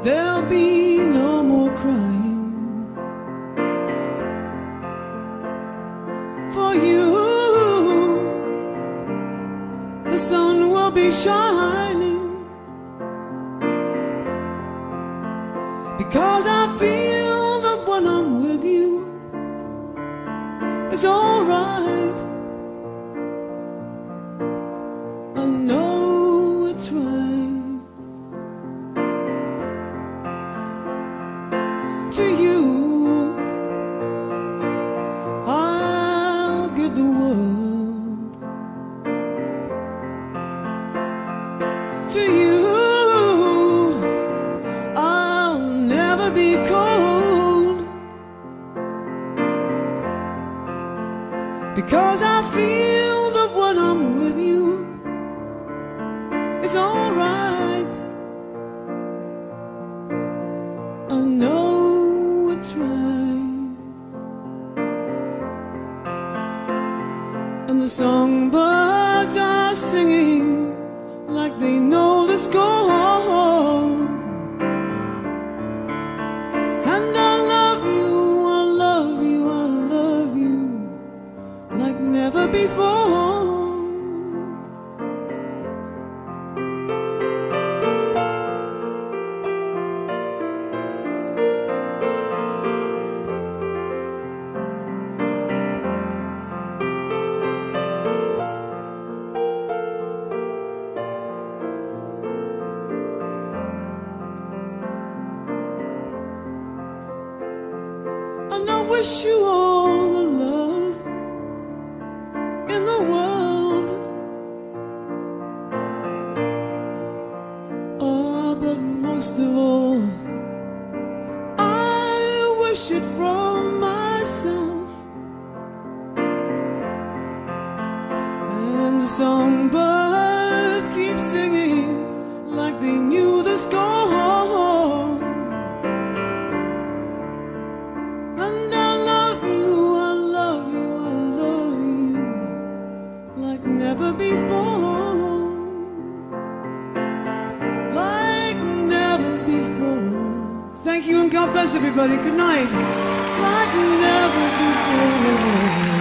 there'll be no more crying. For you, the sun will be shining, because I feel that when I'm with you, it's alright. I know it's right. To you, I'll give the world. To you, I'll never be cold, because I feel that when I'm with you, it's alright. I know it's right. And the songbirds are singing like they know the score. And I love you, I love you, I love you like never before. And I wish you all the love in the world. Oh, but most of all, I wish it from myself. And the songbirds keep singing like they knew the score. And I love you, I love you, I love you like never before. Like never before. Thank you and God bless everybody. Good night. Like never before.